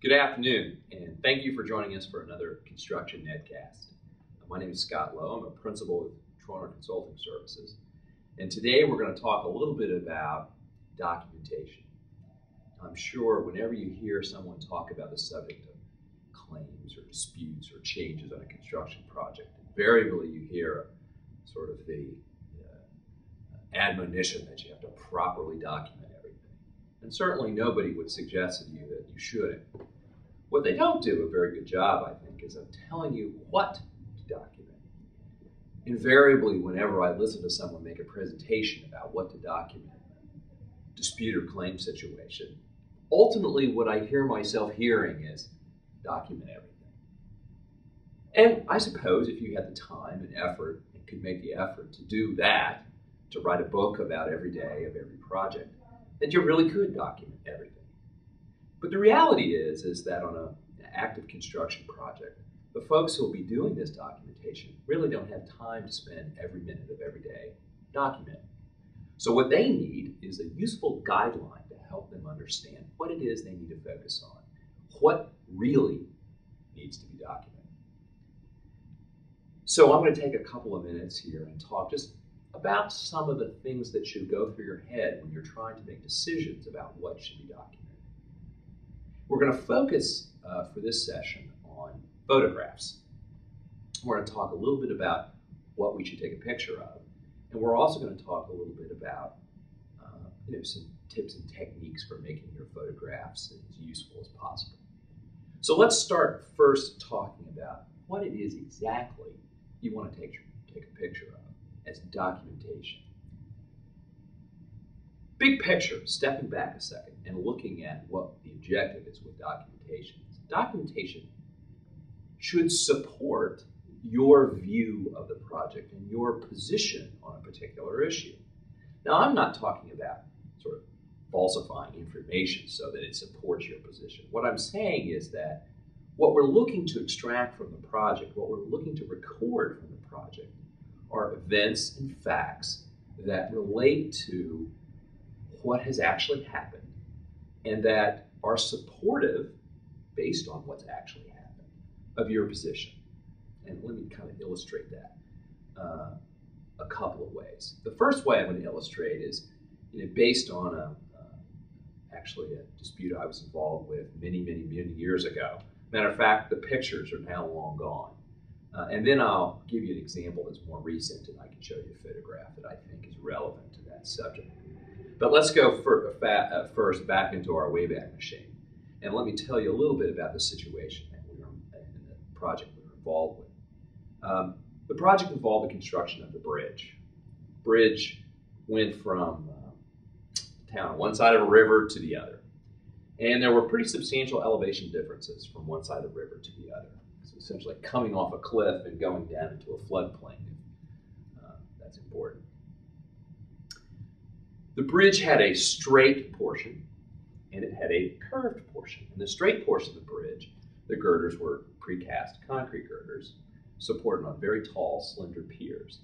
Good afternoon, and thank you for joining us for another Construction Netcast. My name is Scott Lowe. I'm a principal with Toronto Consulting Services, and today we're going to talk a little bit about documentation. I'm sure whenever you hear someone talk about the subject of claims or disputes or changes on a construction project, invariably you hear sort of the admonition that you have to properly document everything. And certainly nobody would suggest to you that you shouldn't. What they don't do a very good job, I think, is of telling you what to document. Invariably, whenever I listen to someone make a presentation about what to document, dispute or claim situation, ultimately what I hear myself hearing is document everything. And I suppose if you had the time and effort and could make the effort to do that, to write a book about every day of every project, that you really could document everything. But the reality is that on an active construction project, the folks who will be doing this documentation really don't have time to spend every minute of every day documenting. So what they need is a useful guideline to help them understand what it is they need to focus on, what really needs to be documented. So I'm going to take a couple of minutes here and talk just about some of the things that should go through your head when you're trying to make decisions about what should be documented. We're going to focus for this session on photographs. We're going to talk a little bit about what we should take a picture of, and we're also going to talk a little bit about some tips and techniques for making your photographs as useful as possible. So let's start first talking about what it is exactly you want to take a picture of as documentation. Big picture, stepping back a second and looking at what the objective is with documentation. Documentation should support your view of the project and your position on a particular issue. Now, I'm not talking about sort of falsifying information so that it supports your position. What I'm saying is that what we're looking to extract from the project, what we're looking to record from the project, are events and facts that relate to what has actually happened and that are supportive, based on what's actually happened, of your position. And let me kind of illustrate that a couple of ways. The first way I'm going to illustrate is based on actually a dispute I was involved with many years ago. Matter of fact, the pictures are now long gone. And then I'll give you an example that's more recent, and I can show you a photograph that I think is relevant to that subject. But let's go first back into our Wayback Machine, and let me tell you a little bit about the situation that we were in the project we were involved with. The project involved the construction of the bridge. Bridge went from town on one side of a river to the other, and there were pretty substantial elevation differences from one side of the river to the other. Essentially coming off a cliff and going down into a floodplain. That's important. The bridge had a straight portion and it had a curved portion. In the straight portion of the bridge, the girders were precast concrete girders supported on very tall, slender piers.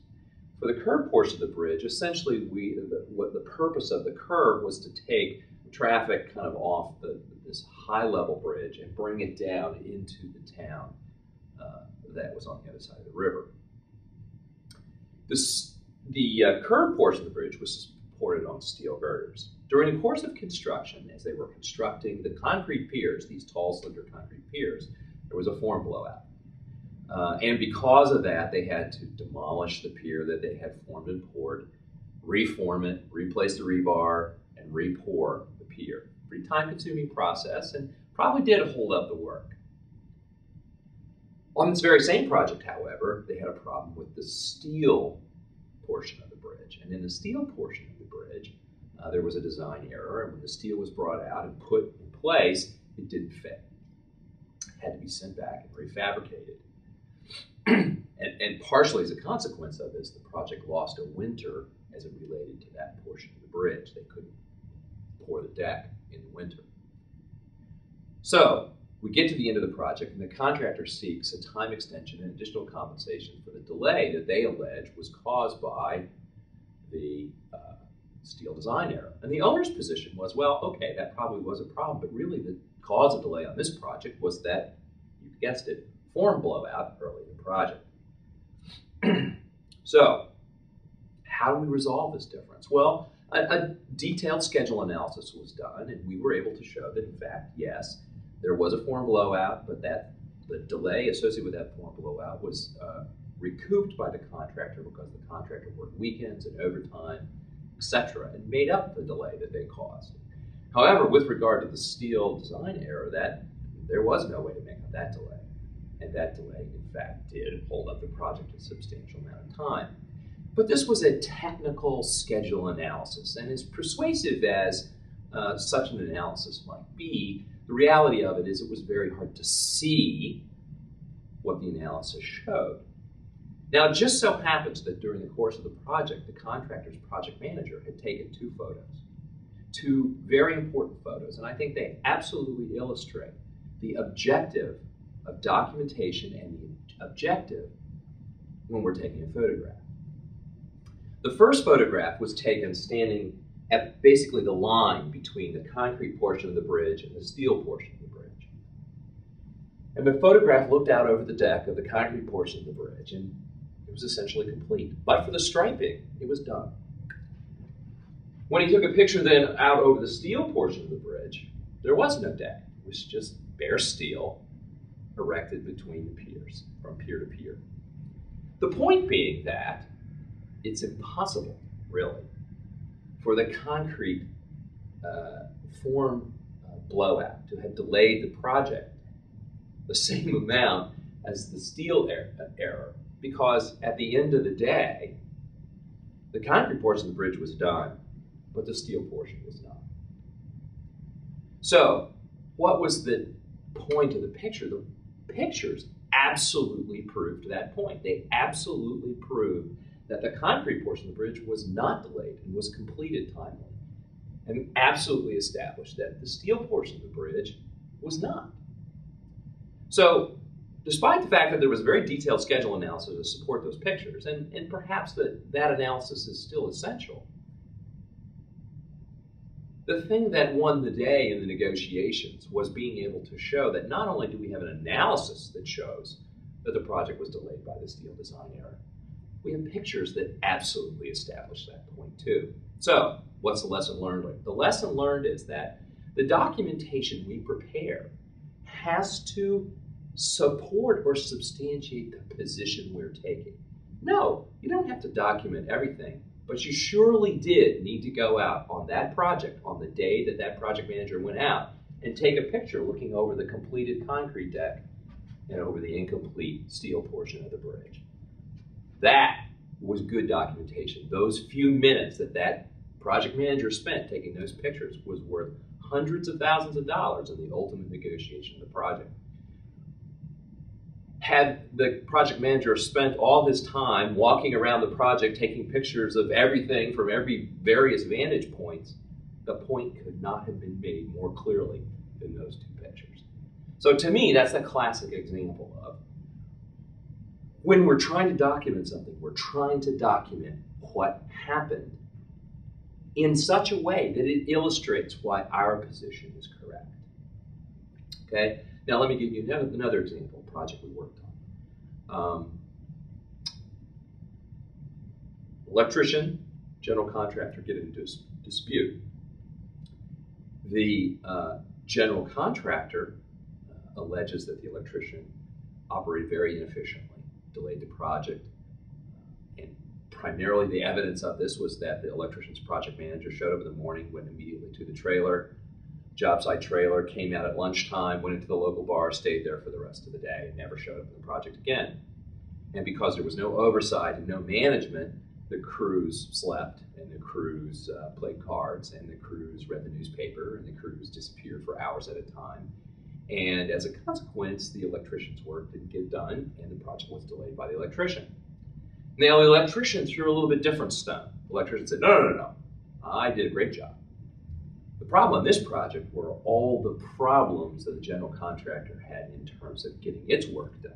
For the curved portion of the bridge, essentially the purpose of the curve was to take traffic kind of off this high-level bridge and bring it down into the town that was on the other side of the river. The curved portion of the bridge was supported on steel girders. During the course of construction, as they were constructing the concrete piers, these tall, slender concrete piers, there was a form blowout. And because of that, they had to demolish the pier that they had formed and poured, reform it, replace the rebar, and re-pour the pier. Pretty time-consuming process, and probably did hold up the work. On this very same project, however, they had a problem with the steel portion of the bridge. And in the steel portion of the bridge, there was a design error, and when the steel was brought out and put in place, it didn't fit. It had to be sent back and refabricated. and partially as a consequence of this, the project lost a winter as it related to that portion of the bridge. They couldn't pour the deck in the winter. So we get to the end of the project, and the contractor seeks a time extension and additional compensation for the delay that they allege was caused by the steel design error. And the owner's position was, well, okay, that probably was a problem, but really the cause of delay on this project was that, you guessed it, form blowout early in the project. So, how do we resolve this difference? Well, a detailed schedule analysis was done, and we were able to show that, in fact, yes, there was a form blowout, but that the delay associated with that form blowout was recouped by the contractor because the contractor worked weekends and overtime, etc., and made up the delay that they caused. However, with regard to the steel design error, that there was no way to make up that delay. And that delay, in fact, did hold up the project a substantial amount of time. But this was a technical schedule analysis, and as persuasive as such an analysis might be, the reality of it is it was very hard to see what the analysis showed. Now, it just so happens that during the course of the project, the contractor's project manager had taken two photos, two very important photos, and I think they absolutely illustrate the objective of documentation and the objective when we're taking a photograph. The first photograph was taken standing at basically the line between the concrete portion of the bridge and the steel portion of the bridge. And the photograph looked out over the deck of the concrete portion of the bridge, and it was essentially complete. But for the striping, it was done. When he took a picture then out over the steel portion of the bridge, there was no deck. It was just bare steel erected between the piers, from pier to pier. The point being that it's impossible, really, for the concrete form blowout to have delayed the project the same amount as the steel error, because at the end of the day, the concrete portion of the bridge was done, but the steel portion was not. So, what was the point of the picture? The pictures absolutely proved that point. They absolutely proved that the concrete portion of the bridge was not delayed and was completed timely, and absolutely established that the steel portion of the bridge was not. So, despite the fact that there was a very detailed schedule analysis to support those pictures, and perhaps that analysis is still essential, the thing that won the day in the negotiations was being able to show that not only do we have an analysis that shows that the project was delayed by the steel design error, we have pictures that absolutely establish that point too. So, what's the lesson learned? The lesson learned is that the documentation we prepare has to support or substantiate the position we're taking. No, you don't have to document everything, but you surely did need to go out on that project on the day that that project manager went out and take a picture looking over the completed concrete deck and over the incomplete steel portion of the bridge. That was good documentation. Those few minutes that that project manager spent taking those pictures was worth hundreds of thousands of dollars in the ultimate negotiation of the project. Had the project manager spent all his time walking around the project taking pictures of everything from every various vantage points, the point could not have been made more clearly than those two pictures. So to me, that's a classic example of when we're trying to document something, we're trying to document what happened in such a way that it illustrates why our position is correct. Okay? Now let me give you another example, a project we worked on. Electrician, general contractor get into dispute. The general contractor alleges that the electrician operated very inefficiently, delayed the project, and primarily the evidence of this was that the electrician's project manager showed up in the morning, went immediately to the trailer, job site trailer, came out at lunchtime, went into the local bar, stayed there for the rest of the day, and never showed up in the project again. And because there was no oversight and no management, the crews slept, and the crews played cards, and the crews read the newspaper, and the crews disappeared for hours at a time. And as a consequence, the electrician's work didn't get done, and the project was delayed by the electrician. Now, the electrician threw a little bit different stuff. The electrician said, no, I did a great job. The problem on this project were all the problems that the general contractor had in terms of getting its work done.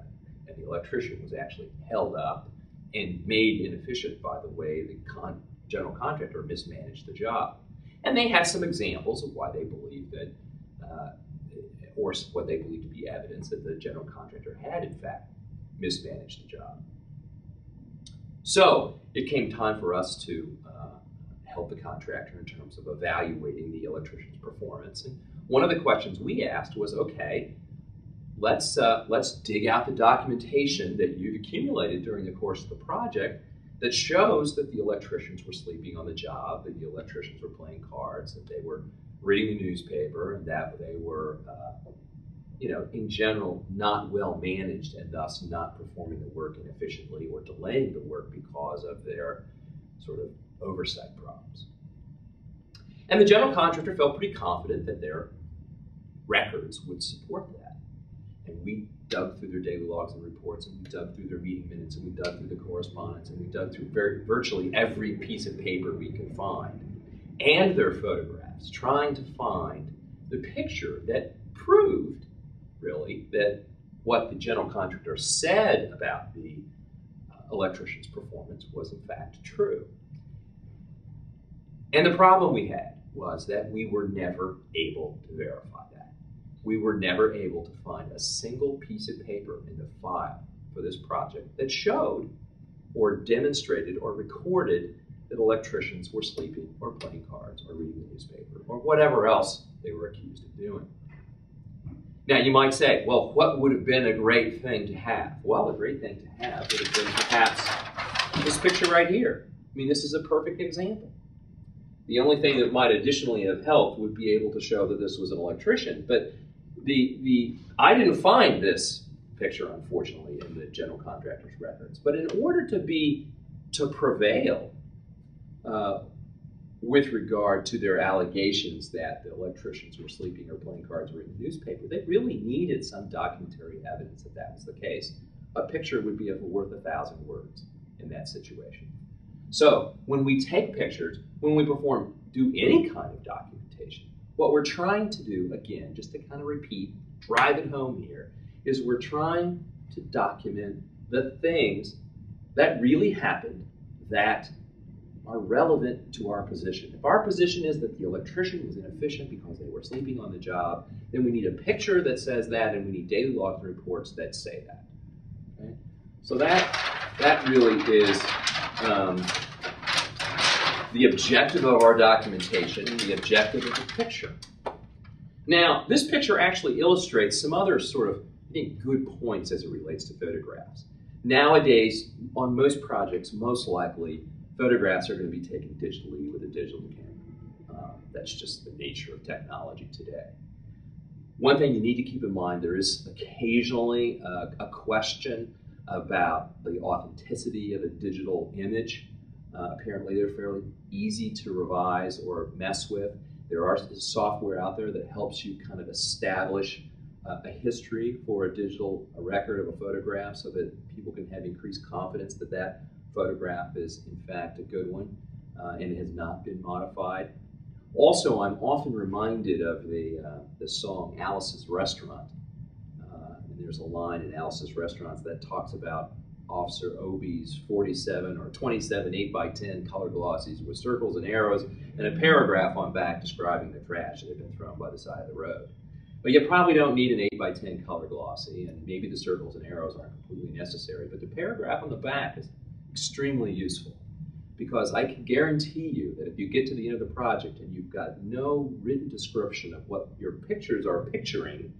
And the electrician was actually held up and made inefficient by the way the general contractor mismanaged the job. And they had some examples of why they believed that, or what they believed to be evidence that the general contractor had, in fact, mismanaged the job. So it came time for us to help the contractor in terms of evaluating the electrician's performance. And one of the questions we asked was, okay, let's dig out the documentation that you've accumulated during the course of the project that shows that the electricians were sleeping on the job, that the electricians were playing cards, that they were reading the newspaper, and that they were, in general, not well managed and thus not performing the work efficiently or delaying the work because of their sort of oversight problems. And the general contractor felt pretty confident that their records would support that. And we dug through their daily logs and reports, and we dug through their meeting minutes, and we dug through the correspondence, and we dug through virtually every piece of paper we could find, and their photographs, trying to find the picture that proved, really, that what the general contractor said about the electrician's performance was in fact true. And the problem we had was that we were never able to verify that. We were never able to find a single piece of paper in the file for this project that showed or demonstrated or recorded that electricians were sleeping or playing cards or reading the newspaper or whatever else they were accused of doing. Now you might say, well, what would have been a great thing to have? Well, a great thing to have would have been perhaps this picture right here. I mean, this is a perfect example. The only thing that might additionally have helped would be able to show that this was an electrician. But I didn't find this picture, unfortunately, in the general contractor's records. But in order to prevail with regard to their allegations that the electricians were sleeping or playing cards or reading the newspaper, they really needed some documentary evidence that that was the case. A picture would be worth 1,000 words in that situation. So when we take pictures, when we do any kind of documentation, what we're trying to do, again, just to kind of repeat, drive it home here, is we're trying to document the things that really happened that are relevant to our position. If our position is that the electrician was inefficient because they were sleeping on the job, then we need a picture that says that, and we need daily logs and reports that say that. Okay? So that really is the objective of our documentation, the objective of the picture. Now, this picture actually illustrates some other sort of, I think, good points as it relates to photographs. Nowadays, on most projects, most likely, photographs are going to be taken digitally with a digital camera. That's just the nature of technology today. One thing you need to keep in mind, there is occasionally a question about the authenticity of a digital image. Apparently they're fairly easy to revise or mess with. There are software out there that helps you kind of establish a history for a record of a photograph so that people can have increased confidence that that photograph is in fact a good one and has not been modified. Also, I'm often reminded of the song Alice's Restaurant. And there's a line in Alice's Restaurant that talks about Officer Obie's 47 or 27 8x10 color glossies with circles and arrows and a paragraph on back describing the trash that had been thrown by the side of the road. But you probably don't need an 8x10 color glossy, and maybe the circles and arrows aren't completely necessary, but the paragraph on the back is extremely useful, because I can guarantee you that if you get to the end of the project and you've got no written description of what your pictures are picturing,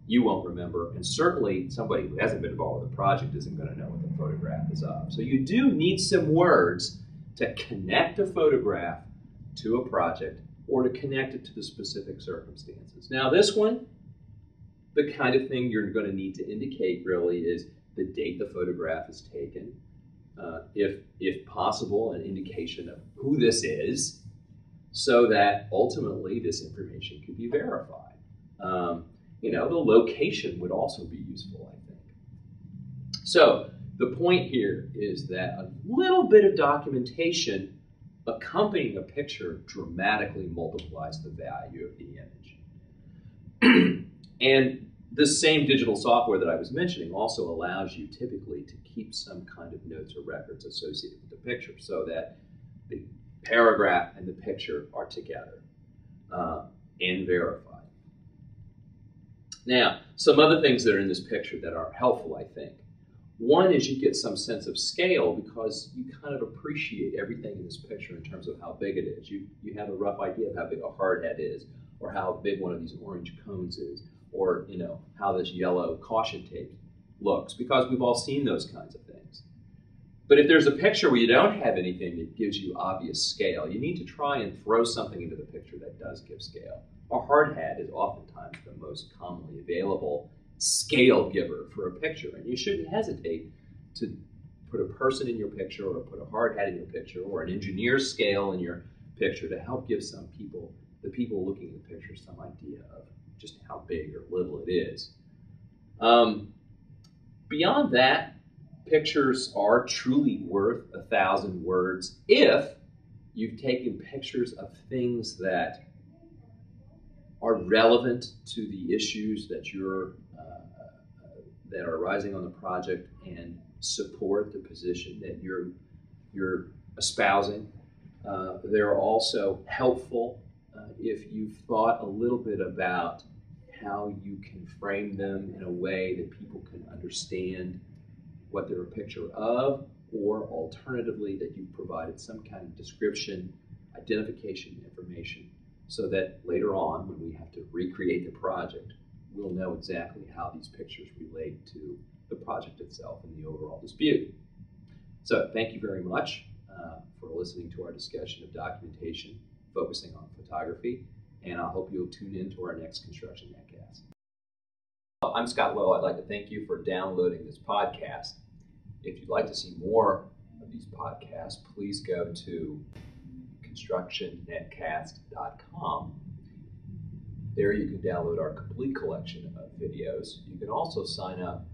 you won't remember, and certainly somebody who hasn't been involved with the project isn't going to know what the photograph is of. So you do need some words to connect a photograph to a project or to connect it to the specific circumstances. Now this one, the kind of thing you're going to need to indicate really is the date the photograph is taken, if possible, an indication of who this is, so that ultimately this information can be verified. The location would also be useful, I think. So the point here is that a little bit of documentation accompanying a picture dramatically multiplies the value of the image. And this same digital software that I was mentioning also allows you typically to keep some kind of notes or records associated with the picture, so that the paragraph and the picture are together and verified. Now, some other things that are in this picture that are helpful, I think. One is you get some sense of scale because you kind of appreciate everything in this picture in terms of how big it is. You have a rough idea of how big a hard hat is, or how big one of these orange cones is, or how this yellow caution tape looks, because we've all seen those kinds of things. But if there's a picture where you don't have anything that gives you obvious scale, you need to try and throw something into the picture that does give scale. A hard hat is oftentimes the most commonly available scale giver for a picture, and you shouldn't hesitate to put a person in your picture, or put a hard hat in your picture, or an engineer's scale in your picture to help give some people, the people looking at the picture, some idea of just how big or little it is. Beyond that, pictures are truly worth 1,000 words if you've taken pictures of things that are relevant to the issues that that are arising on the project and support the position that you're espousing. They're also helpful if you've thought a little bit about how you can frame them in a way that people can understand what they're a picture of, or alternatively that you've provided some kind of description, identification information, so that later on when we have to recreate the project, we'll know exactly how these pictures relate to the project itself and the overall dispute. So thank you very much for listening to our discussion of documentation, focusing on photography, and I hope you'll tune in to our next Construction Netcast. I'm Scott Lowe. I'd like to thank you for downloading this podcast. If you'd like to see more of these podcasts, please go to constructionnetcast.com. There you can download our complete collection of videos. You can also sign up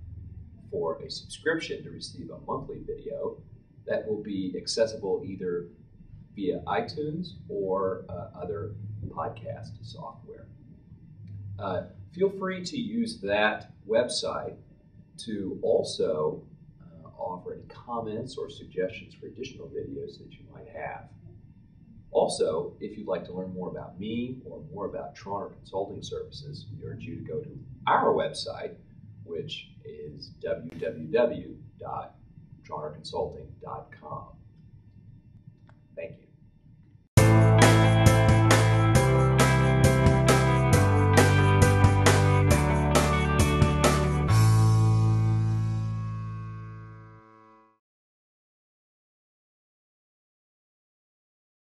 for a subscription to receive a monthly video that will be accessible either via iTunes or other podcast software. Feel free to use that website to also offer any comments or suggestions for additional videos that you might have. Also, if you'd like to learn more about me or more about Troner Consulting Services, we urge you to go to our website, which is www.tronerconsulting.com. Thank you.